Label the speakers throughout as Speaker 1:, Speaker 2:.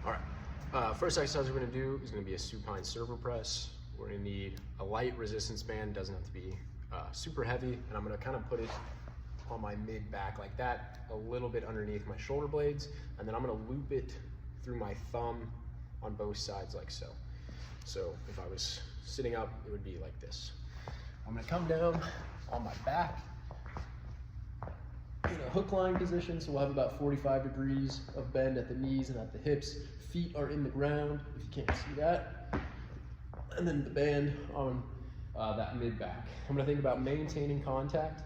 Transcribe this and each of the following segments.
Speaker 1: All right, first exercise we're gonna do is gonna be a supine servo press. We're gonna need a light resistance band, doesn't have to be super heavy, and I'm gonna kind of put it on my mid back like that, a little bit underneath my shoulder blades, and then I'm gonna loop it through my thumb on both sides like so. So if I was sitting up, it would be like this. I'm gonna come down on my back in a hook line position, so we'll have about 45 degrees of bend at the knees and at the hips. Feet are in the ground, if you can't see that. And then the band on that mid back. I'm gonna think about maintaining contact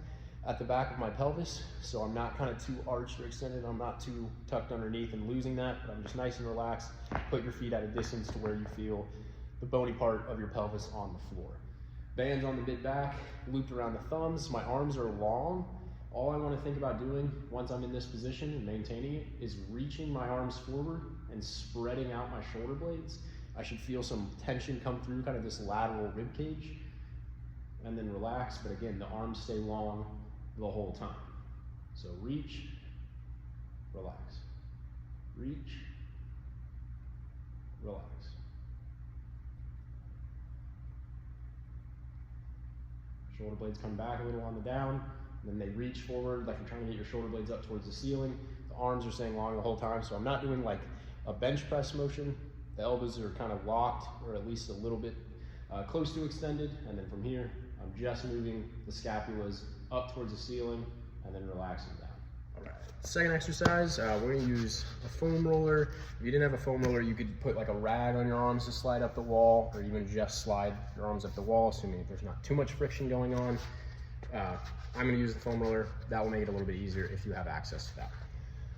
Speaker 1: at the back of my pelvis, so I'm not kind of too arched or extended, I'm not too tucked underneath and losing that, but I'm just nice and relaxed. Put your feet at a distance to where you feel the bony part of your pelvis on the floor. Bands on the mid back, looped around the thumbs. My arms are long. All I want to think about doing once I'm in this position and maintaining it is reaching my arms forward and spreading out my shoulder blades. I should feel some tension come through kind of this lateral rib cage, and then relax, but again, the arms stay long the whole time. So reach, relax, reach, relax. Shoulder blades come back a little on the down, and then they reach forward like you're trying to get your shoulder blades up towards the ceiling. The arms are staying long the whole time, so I'm not doing like a bench press motion. The elbows are kind of locked, or at least a little bit close to extended, and then from here, I'm just moving the scapulas up towards the ceiling and then relaxing down. All right. Second exercise, we're gonna use a foam roller. If you didn't have a foam roller, you could put like a rag on your arms to slide up the wall, or even just slide your arms up the wall, assuming there's not too much friction going on. I'm gonna use the foam roller. That will make it a little bit easier if you have access to that.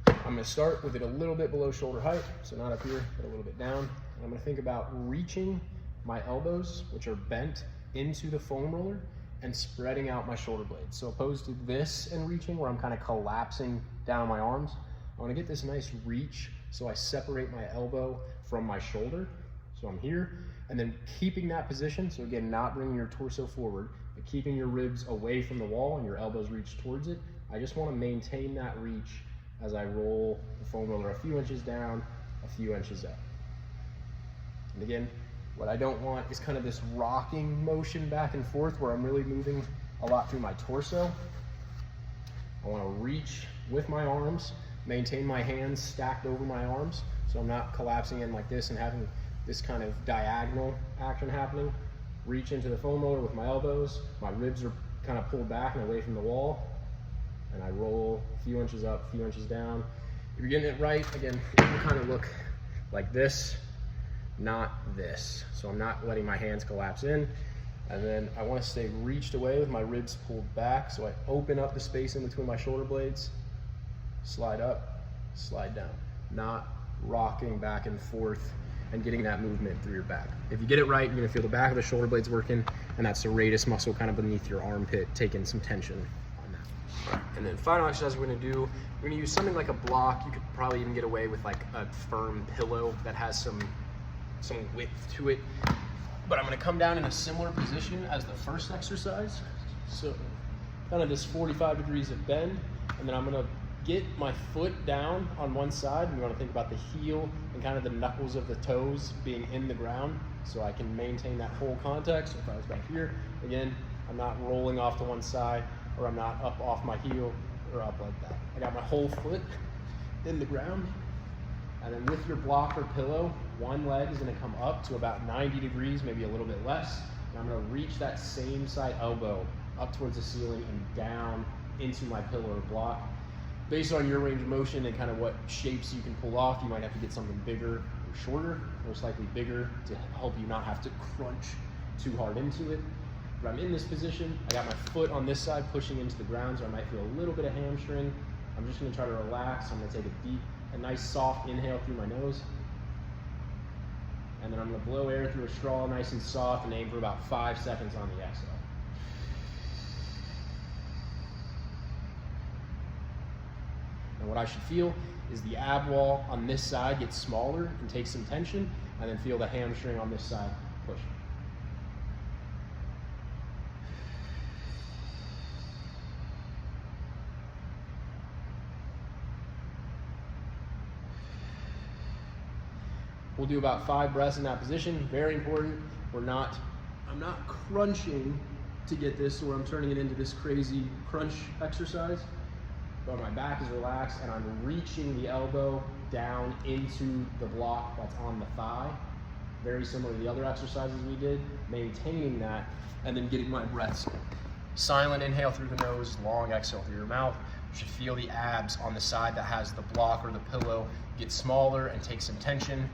Speaker 1: I'm gonna start with it a little bit below shoulder height, so not up here, but a little bit down. And I'm gonna think about reaching my elbows, which are bent, into the foam roller and spreading out my shoulder blades. So opposed to this and reaching where I'm kind of collapsing down my arms, I want to get this nice reach so I separate my elbow from my shoulder. So I'm here, and then keeping that position. So again, not bringing your torso forward, but keeping your ribs away from the wall and your elbows reach towards it. I just want to maintain that reach as I roll the foam roller a few inches down, a few inches up. And again, what I don't want is kind of this rocking motion back and forth where I'm really moving a lot through my torso. I want to reach with my arms, maintain my hands stacked over my arms, so I'm not collapsing in like this and having this kind of diagonal action happening. Reach into the foam roller with my elbows. My ribs are kind of pulled back and away from the wall. And I roll a few inches up, a few inches down. If you're getting it right, again, it will kind of look like this, not this. So I'm not letting my hands collapse in. And then I want to stay reached away with my ribs pulled back. So I open up the space in between my shoulder blades, slide up, slide down. Not rocking back and forth and getting that movement through your back. If you get it right, you're gonna feel the back of the shoulder blades working, and that serratus muscle kind of beneath your armpit taking some tension on that. All right. And then final exercise we're gonna do, we're gonna use something like a block. You could probably even get away with like a firm pillow that has some width to it. But I'm gonna come down in a similar position as the first exercise. So kind of this 45 degrees of bend, and then I'm gonna get my foot down on one side. We want to think about the heel and kind of the knuckles of the toes being in the ground so I can maintain that whole contact. So if I was back here, again, I'm not rolling off to one side, or I'm not up off my heel or up like that. I got my whole foot in the ground, and then with your block or pillow, one leg is going to come up to about 90 degrees, maybe a little bit less, and I'm going to reach that same side elbow up towards the ceiling and down into my pillow or block. Based on your range of motion and kind of what shapes you can pull off, you might have to get something bigger or shorter, most likely bigger to help you not have to crunch too hard into it. But I'm in this position, I got my foot on this side pushing into the ground, so I might feel a little bit of hamstring. I'm just gonna try to relax. I'm gonna take a nice soft inhale through my nose. And then I'm gonna blow air through a straw nice and soft and aim for about 5 seconds on the exhale. And what I should feel is the ab wall on this side gets smaller and takes some tension, and then feel the hamstring on this side push. We'll do about 5 breaths in that position. Very important. I'm not crunching to get this where I'm turning it into this crazy crunch exercise, but my back is relaxed and I'm reaching the elbow down into the block that's on the thigh. Very similar to the other exercises we did, maintaining that and then getting my breaths. Silent inhale through the nose, long exhale through your mouth. You should feel the abs on the side that has the block or the pillow get smaller and take some tension.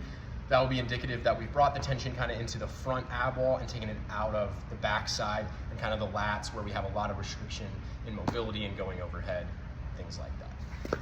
Speaker 1: That will be indicative that we've brought the tension kind of into the front ab wall and taken it out of the back side and kind of the lats where we have a lot of restriction in mobility and going overhead, things like that.